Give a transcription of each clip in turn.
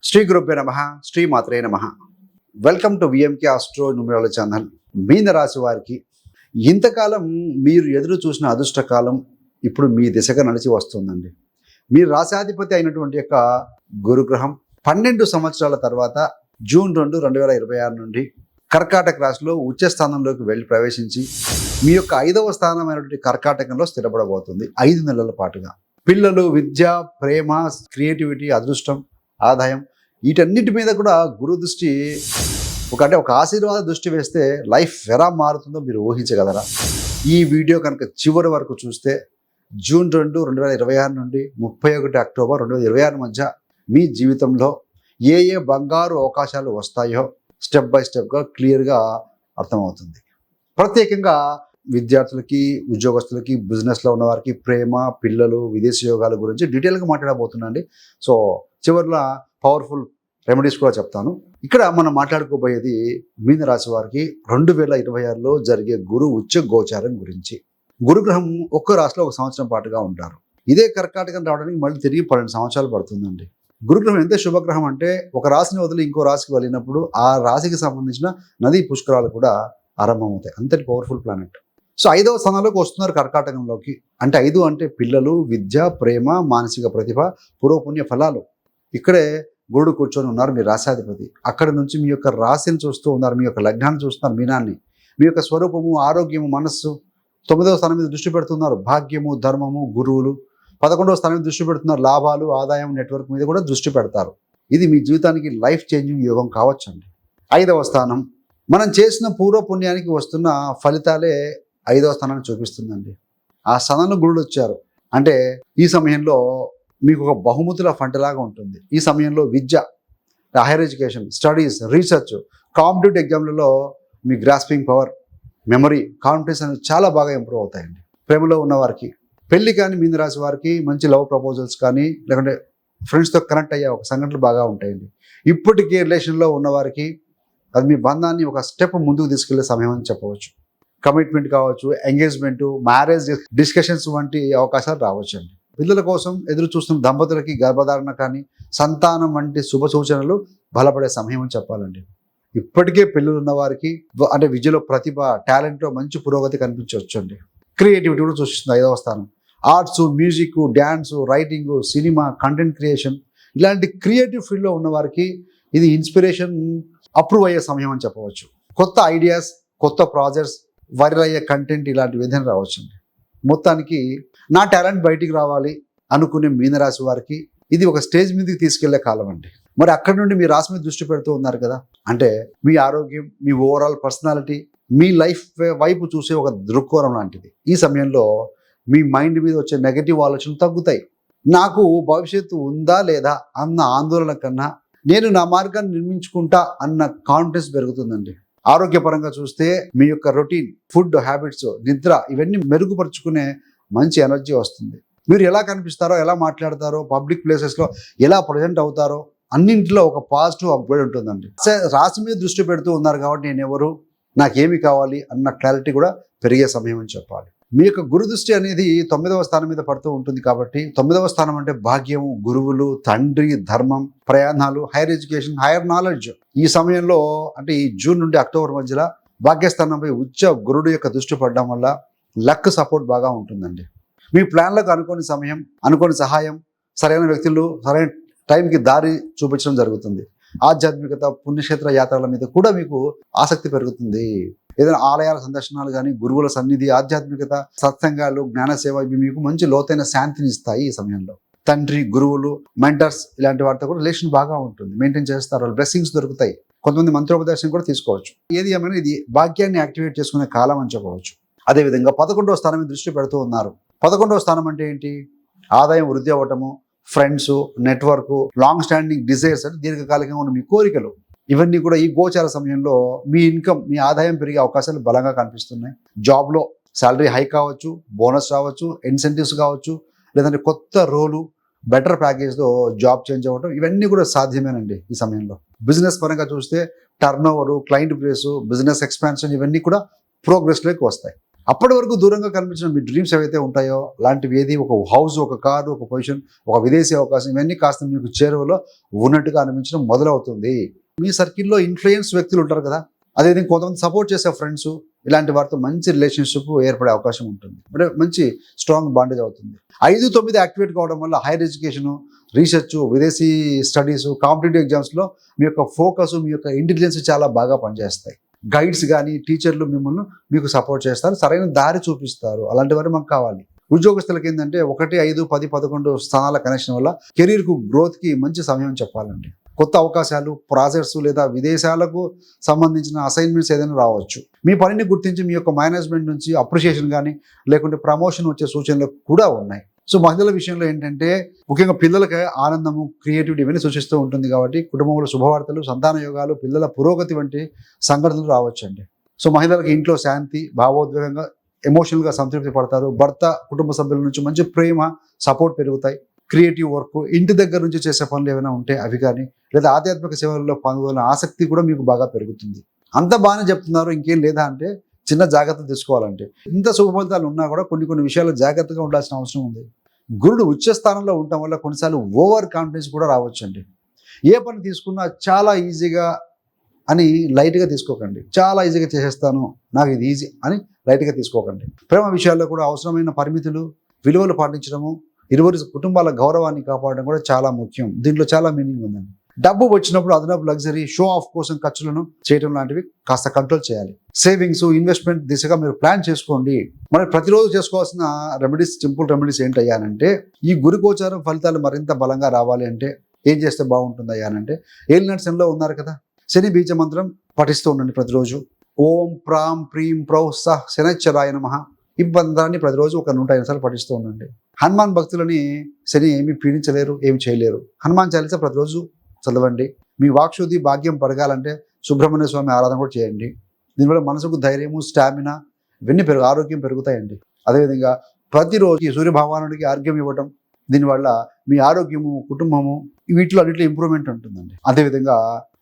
శ్రీ గురుభ్యో నమః, శ్రీ మాత్రే నమః. Welcome to VMK astro numerology channel. మీన రాశి వారికి ఇంతకాలం మీరు ఎదురు చూసిన అదృష్టకాలం ఇప్పుడు మీ దిశగా నడిచి వస్తుందండి. మీ రాశాధిపతి అయినటువంటి యొక్క గురుగ్రహం 12 సంవత్సరాల తర్వాత జూన్ 2, 2026 నుండి కర్కాటక రాశిలో ఉచ్చ స్థానంలోకి వెళ్ళి ప్రవేశించి మీ యొక్క 5వ స్థానమైనటువంటి కర్కాటకంలో స్థిరపడబోతుంది 5 నెలల పాటుగా. పిల్లలు, విద్య, ప్రేమ, క్రియేటివిటీ, అదృష్టం, ఆదాయం వీటన్నిటి మీద కూడా గురు దృష్టి ఒక ఆశీర్వాద దృష్టి వేస్తే లైఫ్ ఎలా మారుతుందో మీరు ఊహించగలరా? ఈ వీడియో కనుక చివరి వరకు చూస్తే జూన్ 2, 2026 నుండి 31 అక్టోబర్ 2026 మధ్య మీ జీవితంలో ఏ బంగారు అవకాశాలు వస్తాయో స్టెప్ బై స్టెప్గా క్లియర్గా అర్థమవుతుంది. ప్రత్యేకంగా విద్యార్థులకి, ఉద్యోగస్తులకి, బిజినెస్లో ఉన్న వారికి ప్రేమ, పిల్లలు, విదేశీ యోగాల గురించి డీటెయిల్గా మాట్లాడబోతున్నాండి. సో చివరిలో పవర్ఫుల్ రెమెడీస్ కూడా చెప్తాను. ఇక్కడ మనం మాట్లాడుకోబోయేది మీన రాశి వారికి 2026లో జరిగే గురు ఉచ్చ గోచారం గురించి. గురుగ్రహం ఒక్క రాశిలో 1 సంవత్సరం పాటుగా ఉంటారు. ఇదే కర్కాటకం రావడానికి మళ్ళీ తిరిగి 12 సంవత్సరాలు పడుతుందండి. గురుగ్రహం ఎంత శుభగ్రహం అంటే ఒక రాశిని వదిలి ఇంకో రాశికి వెళ్ళినప్పుడు ఆ రాశికి సంబంధించిన నదీ పుష్కరాలు కూడా ఆరంభమవుతాయి. అంతటి పవర్ఫుల్ ప్లానెట్. సో 5వ స్థానంలోకి వస్తున్నారు కర్కాటకంలోకి. అంటే 5 అంటే పిల్లలు, విద్య, ప్రేమ, మానసిక ప్రతిభ, పూర్వపుణ్య ఫలాలు. ఇక్కడే గురుడు కూర్చొని ఉన్నారు, మీ రాశాధిపతి. అక్కడి నుంచి మీ యొక్క రాశిని చూస్తూ ఉన్నారు, మీ యొక్క లగ్నాన్ని చూస్తున్నారు, మీనాన్ని. మీ యొక్క స్వరూపము, ఆరోగ్యము, మనస్సు. 9వ స్థానం మీద దృష్టి పెడుతున్నారు, భాగ్యము, ధర్మము, గురువులు. 11వ స్థానం మీద దృష్టి పెడుతున్నారు, లాభాలు, ఆదాయం, నెట్వర్క్ మీద కూడా దృష్టి పెడతారు. ఇది మీ జీవితానికి లైఫ్ చేంజింగ్ యోగం కావచ్చండి. 5వ స్థానం మనం చేసిన పూర్వపుణ్యానికి వస్తున్న ఫలితాలే 5వ స్థానాన్ని చూపిస్తుందండి. ఆ స్థానంలో గురుడు వచ్చారు అంటే ఈ సమయంలో మీకు ఒక బహుమతుల ఫంటలాగా ఉంటుంది. ఈ సమయంలో విద్య, higher education, studies, research, competitive ఎగ్జామ్లలో మీ గ్రాస్పింగ్ పవర్, మెమరీ, కాన్ఫిడెన్స్ అనేవి చాలా బాగా ఇంప్రూవ్ అవుతాయండి. ప్రేమలో ఉన్నవారికి, పెళ్లి కానీ మీన రాశి వారికి మంచి లవ్ ప్రపోజల్స్ కానీ లేకుంటే ఫ్రెండ్స్తో కనెక్ట్ అయ్యే ఒక సంఘటనలు బాగా ఉంటాయండి. ఇప్పటికీ రిలేషన్లో ఉన్నవారికి అది మీ బంధాన్ని ఒక స్టెప్ ముందుకు తీసుకెళ్లే సమయం అని చెప్పవచ్చు. కమిట్మెంట్ కావచ్చు, ఎంగేజ్మెంట్, మ్యారేజ్ డిస్కషన్స్ వంటి అవకాశాలు రావచ్చండి. పిల్లల కోసం ఎదురు చూస్తున్న దంపతులకి గర్భధారణ కానీ సంతానం వంటి శుభ సూచనలు బలపడే సమయం అని చెప్పాలండి. ఇప్పటికే పిల్లలు ఉన్న వారికి అంటే విద్యలో ప్రతిభ, టాలెంట్లో మంచి పురోగతి కనిపించవచ్చు అండి. క్రియేటివిటీ కూడా సూచిస్తుంది 5వ స్థానం. Arts, music, dance, writing, cinema, content creation ఇలాంటి క్రియేటివ్ ఫీల్డ్లో ఉన్న వారికి ఇది ఇన్స్పిరేషన్ అప్రూవ్ అయ్యే సమయం అని చెప్పవచ్చు. కొత్త ఐడియాస్, కొత్త ప్రాజెక్ట్స్, వైరల్ అయ్యే కంటెంట్ ఇలాంటి విధంగా రావచ్చండి. మొత్తానికి నా టాలెంట్ బయటికి రావాలి అనుకునే మీనరాశి వారికి ఇది ఒక స్టేజ్ మీదకి తీసుకెళ్లే కాలం అండి. మరి అక్కడి నుండి మీ రాశి మీద దృష్టి పెడుతూ ఉన్నారు కదా, అంటే మీ ఆరోగ్యం, మీ ఓవరాల్ పర్సనాలిటీ, మీ లైఫ్ వైపు చూసే ఒక దృక్కోణం లాంటిది. ఈ సమయంలో మీ మైండ్ మీద వచ్చే నెగటివ్ ఆలోచనలు తగ్గుతాయి. నాకు భవిష్యత్తు ఉందా లేదా అన్న ఆందోళన కన్నా నేను నా మార్గాన్ని నిర్మించుకుంటా అన్న కాన్ఫిడెన్స్ పెరుగుతుందండి. ఆరోగ్యపరంగా చూస్తే మీ యొక్క రొటీన్, ఫుడ్ హ్యాబిట్స్, నిద్ర ఇవన్నీ మెరుగుపరుచుకునే మంచి ఎనర్జీ వస్తుంది. మీరు ఎలా కనిపిస్తారో, ఎలా మాట్లాడతారో, పబ్లిక్ ప్లేసెస్లో ఎలా ప్రజెంట్ అవుతారో అన్నింటిలో ఒక పాజిటివ్ అప్గ్రేడ్ ఉంటుందండి. రాశి మీద దృష్టి పెడుతూ ఉన్నారు కాబట్టి నేను ఎవరు, నాకేమి కావాలి అన్న క్లారిటీ కూడా పెరిగే సమయం అని చెప్పాలి. మీ యొక్క గురు దృష్టి అనేది 9వ స్థానం మీద పడుతూ ఉంటుంది కాబట్టి 9వ స్థానం అంటే భాగ్యము, గురువులు, తండ్రి, ధర్మం, ప్రయాణాలు, హైయర్ ఎడ్యుకేషన్, హైయర్ నాలెడ్జ్. ఈ సమయంలో అంటే ఈ జూన్ నుండి అక్టోబర్ మధ్యలో భాగ్యస్థానంపై ఉచ్చ గురుడు యొక్క దృష్టి పడడం వల్ల లక్ సపోర్ట్ బాగా ఉంటుందండి. మీ ప్లాన్లకు అనుకోని సమయం, అనుకోని సహాయం, సరైన వ్యక్తులు సరైన టైంకి దారి చూపించడం జరుగుతుంది. ఆధ్యాత్మికత, పుణ్యక్షేత్ర యాత్రల మీద కూడా మీకు ఆసక్తి పెరుగుతుంది. ఏదైనా ఆలయాల సందర్శనాలు కానీ, గురువుల సన్నిధి, ఆధ్యాత్మికత, సత్సంగాలు, జ్ఞానసేవ ఇవి మీకు మంచి లోతైన శాంతిని ఇస్తాయి. ఈ సమయంలో తండ్రి, గురువులు, మెంటర్స్ ఇలాంటి వాటితో కూడా రిలేషన్ బాగా ఉంటుంది, మెయింటైన్ చేస్తారు. వాళ్ళు బ్లెస్సింగ్స్ దొరుకుతాయి. కొంతమంది మంత్రోపదేశం కూడా తీసుకోవచ్చు. ఏది ఏమైనా ఇది భాగ్యాన్ని యాక్టివేట్ చేసుకునే కాలం అని చెప్పవచ్చు. అదేవిధంగా 11వ స్థానం మీద దృష్టి పెడుతూ ఉన్నారు. 11వ స్థానం అంటే ఏంటి? ఆదాయం వృద్ధి అవ్వటము, friends, network, long standing desires అంటే దీర్ఘకాలికంగా ఉన్న మీ కోరికలు ఇవన్నీ కూడా ఈ గోచార సమయంలో మీ ఇన్కమ్, మీ ఆదాయం పెరిగే అవకాశాలు బలంగా కనిపిస్తున్నాయి. జాబ్లో శాలరీ హై కావచ్చు, బోనస్ రావచ్చు, ఇన్సెంటివ్స్ కావచ్చు, లేదంటే కొత్త రోలు, బెటర్ ప్యాకేజ్లో జాబ్ చేంజ్ అవ్వడం ఇవన్నీ కూడా సాధ్యమేనండి ఈ సమయంలో. బిజినెస్ పరంగా చూస్తే turn over, client base, business expansion ఇవన్నీ కూడా ప్రోగ్రెస్లోకి వస్తాయి. అప్పటి వరకు దూరంగా కనిపించిన మీ డ్రీమ్స్ ఏవైతే ఉంటాయో అలాంటివి ఏది ఒక హౌస్, ఒక కారు, ఒక పొజిషన్, ఒక విదేశీ అవకాశం ఇవన్నీ కాస్త మీకు చేరువలో ఉన్నట్టుగా అనిపించడం మొదలవుతుంది. మీ సర్కిల్లో ఇన్ఫ్లుయెన్స్ వ్యక్తులు ఉంటారు కదా, అదేవిధంగా కొంతమంది సపోర్ట్ చేసే ఫ్రెండ్స్, ఇలాంటి వారితో మంచి రిలేషన్షిప్ ఏర్పడే అవకాశం ఉంటుంది. అంటే మంచి స్ట్రాంగ్ బాండేజ్ అవుతుంది. 5, 9 యాక్టివేట్ కావడం వల్ల హైయర్ ఎడ్యుకేషను, రీసెర్చ్, విదేశీ స్టడీస్, కాంపిటేటివ్ ఎగ్జామ్స్లో మీ యొక్క ఫోకస్, మీ యొక్క ఇంటెలిజెన్స్ చాలా బాగా పనిచేస్తాయి. గైడ్స్ కానీ టీచర్లు మిమ్మల్ని మీకు సపోర్ట్ చేస్తారు, సరైన దారి చూపిస్తారు. అలాంటి వారు మాకు కావాలి. ఉద్యోగస్తులకి ఏంటంటే 1, 5, 10, 11 స్థానాల కనెక్షన్ వల్ల కెరీర్కు గ్రోత్కి మంచి సమయం చెప్పాలండి. కొత్త అవకాశాలు, ప్రాజెక్ట్స్ లేదా విదేశాలకు సంబంధించిన అసైన్మెంట్స్ ఏదైనా రావచ్చు. మీ పనిని గుర్తించి మీ యొక్క మేనేజ్మెంట్ నుంచి అప్రిషియేషన్ కానీ లేకుంటే ప్రమోషన్ వచ్చే సూచనలు కూడా ఉన్నాయి. సో మహిళల విషయంలో ఏంటంటే ముఖ్యంగా పిల్లలకి ఆనందము, క్రియేటివిటీ ఇవన్నీ సూచిస్తూ ఉంటుంది కాబట్టి కుటుంబంలో శుభవార్తలు, సంతాన యోగాలు, పిల్లల పురోగతి వంటి సంఘటనలు రావచ్చండి. సో మహిళలకు ఇంట్లో శాంతి, భావోద్వేగంగా, ఎమోషనల్గా సంతృప్తి పడతారు. భర్త, కుటుంబ సభ్యుల నుంచి మంచి ప్రేమ, సపోర్ట్ పెరుగుతాయి. క్రియేటివ్ వర్క్, ఇంటి దగ్గర నుంచి చేసే పనులు ఏమైనా ఉంటే అవి కానీ, లేదా ఆధ్యాత్మిక సేవల్లో పాల్గొనే ఆసక్తి కూడా మీకు బాగా పెరుగుతుంది. అంత బాగానే చెప్తున్నారు, ఇంకేం లేదా అంటే చిన్న జాగ్రత్తలు తీసుకోవాలంటే. ఇంత శుభ ఫలితాలు ఉన్నా కూడా కొన్ని విషయాల్లో జాగ్రత్తగా ఉండాల్సిన అవసరం ఉంది. గురుడు ఉచ్చ స్థానంలో ఉండటం వల్ల కొన్నిసార్లు ఓవర్ కాన్ఫిడెన్స్ కూడా రావచ్చండి. ఏ పని తీసుకున్నా చాలా ఈజీగా అని లైట్గా తీసుకోకండి. చాలా ఈజీగా చేసేస్తాను, నాకు ఇది ఈజీ అని లైట్గా తీసుకోకండి. ప్రేమ విషయాల్లో కూడా అవసరమైన పరిమితులు, విలువలు పాటించడము, ఇరువురి కుటుంబాల గౌరవాన్ని కాపాడడం కూడా చాలా ముఖ్యం. దీంట్లో చాలా మీనింగ్ ఉందండి. డబ్బు వచ్చినప్పుడు అదనపు లగ్జరీ, షో ఆఫ్ కోసం ఖర్చులను చేయడం లాంటివి కాస్త కంట్రోల్ చేయాలి. సేవింగ్స్, ఇన్వెస్ట్మెంట్ దిశగా మీరు ప్లాన్ చేసుకోండి. మనం ప్రతిరోజు చేసుకోవాల్సిన రెమెడీస్, సింపుల్ రెమెడీస్ ఏంటయ్యానంటే, ఈ గురు గోచారం ఫలితాలు మరింత బలంగా రావాలి అంటే ఏం చేస్తే బాగుంటుంది అయ్యానంటే, ఏలినాటి శనిలో ఉన్నారు కదా, శని బీజ మంత్రం పఠిస్తూ ఉండండి ప్రతిరోజు. ఓం ప్రాం ప్రీం ప్రౌ సహ శనైశ్చరాయ నమః. ఈ మంత్రాన్ని ప్రతిరోజు ఒక 105 సార్లు పఠిస్తూ ఉండండి. హనుమాన్ భక్తులని శని ఏమీ పీడించలేరు, ఏమి చేయలేరు. హనుమాన్ చాలీసా ప్రతిరోజు చదవండి. మీ వాక్శుద్ధి, భాగ్యం పెరగాలంటే సుబ్రహ్మణ్య స్వామి ఆరాధన కూడా చేయండి. దీనివల్ల మనసుకు ధైర్యము, స్టామినా ఇవన్నీ ఆరోగ్యం పెరుగుతాయండి. అదేవిధంగా ప్రతిరోజు ఈ సూర్యభగవానుడికి ఆర్ఘ్యం ఇవ్వటం, దీనివల్ల మీ ఆరోగ్యము, కుటుంబము వీటిలో అన్నింటిలో ఇంప్రూవ్మెంట్ ఉంటుందండి. అదేవిధంగా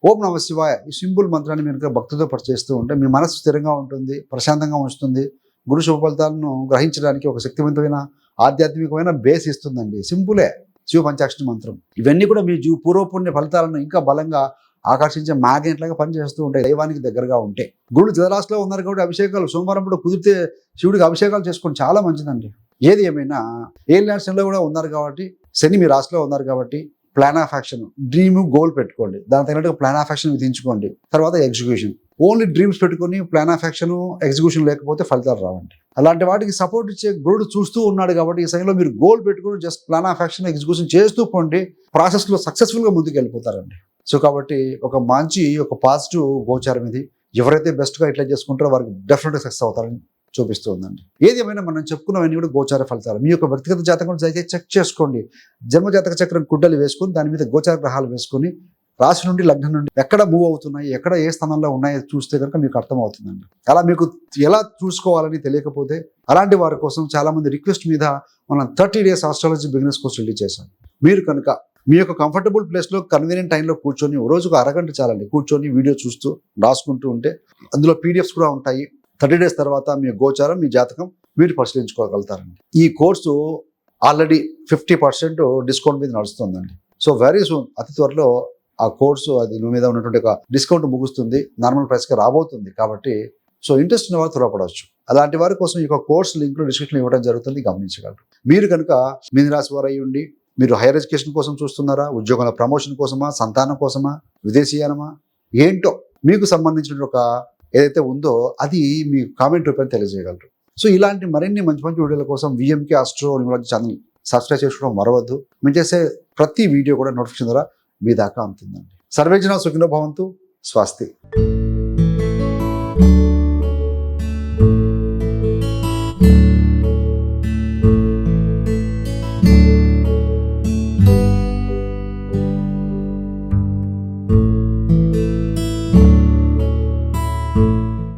ఓం నమ శివాయ ఈ సింపుల్ మంత్రాన్ని మీరు భక్తితో పరిచేస్తూ ఉంటే మీ మనసు స్థిరంగా ఉంటుంది, ప్రశాంతంగా ఉంచుతుంది. గురు శుభ ఫలితాలను గ్రహించడానికి ఒక శక్తివంతమైన ఆధ్యాత్మికమైన బేస్ ఇస్తుందండి. సింపులే శివ పంచాక్షరి మంత్రం. ఇవన్నీ కూడా మీ పూర్వపుణ్య ఫలితాలను ఇంకా బలంగా ఆకర్షించే మ్యాగ్నెట్లాగా పనిచేస్తూ ఉంటాయి దైవానికి దగ్గరగా ఉంటే. గురుడు జలరాశిలో ఉన్నారు కాబట్టి అభిషేకాలు సోమవారం కూడా కుదిరితే శివుడికి అభిషేకాలు చేసుకోండి, చాలా మంచిదండి. ఏది ఏమైనా ఏలినాటి శనిలో కూడా ఉన్నారు కాబట్టి, శని మీ రాశిలో ఉన్నారు కాబట్టి plan of action, dream, goal పెట్టుకోండి. దాని తగినట్టుగా ప్లాన్ ఆఫ్ యాక్షన్ విధించుకోండి. తర్వాత ఎగ్జిక్యూషన్. ఓన్లీ డ్రీమ్స్ పెట్టుకుని ప్లాన్ ఆఫ్ యాక్షన్, ఎగ్జిక్యూషన్ లేకపోతే ఫలితాలు రావండి. అలాంటి వాటికి సపోర్ట్ ఇచ్చే గురుడు చూస్తూ ఉన్నాడు కాబట్టి ఈ సమయంలో మీరు గోల్ పెట్టుకుని just plan of action, execution చేస్తూ పోండి. ప్రాసెస్లో సక్సెస్ఫుల్గా ముందుకు వెళ్ళిపోతారండి. సో కాబట్టి ఒక మంచి, ఒక పాజిటివ్ గోచారం ఇది. ఎవరైతే బెస్ట్గా ఇట్లా చేసుకుంటారో వారికి డెఫినెట్గా సక్సెస్ అవుతారని చూపిస్తూ ఉందండి. ఏది ఏమైనా మనం చెప్పుకున్నవన్నీ కూడా గోచార ఫలితాలు. మీ యొక్క వ్యక్తిగత జాతకం దయచేసి చెక్ చేసుకోండి. జన్మజాతక చక్రం గుడ్డలు వేసుకొని దాని మీద గోచార గ్రహాలు వేసుకొని రాశి నుండి, లగ్నం నుండి ఎక్కడ మూవ్ అవుతున్నాయి, ఎక్కడ ఏ స్థానంలో ఉన్నాయో చూస్తే కనుక మీకు అర్థమవుతుందండి. అలా మీకు ఎలా చూసుకోవాలని తెలియకపోతే అలాంటి వారి కోసం చాలా మంది రిక్వెస్ట్ మీద మనం 30 days astrology beginners course release చేశాం. మీరు కనుక మీ యొక్క కంఫర్టబుల్ ప్లేస్లో కన్వీనియంట్ టైంలో కూర్చొని రోజుకు అరగంట చాలండి కూర్చొని వీడియో చూస్తూ రాసుకుంటూ ఉంటే అందులో పీడిఎఫ్స్ కూడా ఉంటాయి. 30 days తర్వాత మీ గోచారం, మీ జాతకం మీరు పరిశీలించుకోగలుగుతారండి. ఈ కోర్సు ఆల్రెడీ 50% డిస్కౌంట్ మీద నడుస్తుందండి. సో వెరీ సూన్, అతి త్వరలో ఆ కోర్సు అది మీద ఉన్నటువంటి ఒక డిస్కౌంట్ ముగుస్తుంది, నార్మల్ ప్రైస్కి రాబోతుంది. కాబట్టి సో ఇంట్రెస్ట్ ఉన్న వారు త్వరపడవచ్చు. అలాంటి వారి కోసం ఈ కోర్స్ లింక్లో డిస్క్రిప్షన్ ఇవ్వడం జరుగుతుంది, గమనించగలరు. మీరు కనుక మీన రాశి వారు అయి ఉండి మీరు హైయర్ ఎడ్యుకేషన్ కోసం చూస్తున్నారా, ఉద్యోగాల ప్రమోషన్ కోసమా, సంతానం కోసమా, విదేశీయానమా, ఏంటో మీకు సంబంధించిన ఒక ఏదైతే ఉందో అది మీ కామెంట్ రూపాయలు తెలియజేయగలరు. సో ఇలాంటి మరిన్ని మంచి మంచి వీడియోల కోసం VMK astro numerology channel subscribe చేసుకోవడం మరవద్దు. మేము చేసే ప్రతి వీడియో కూడా నోటిఫికేషన్ ద్వారా మీ దాకా అందుతుందండి. సర్వేజన సుఖినో భవంతు. స్వస్తి.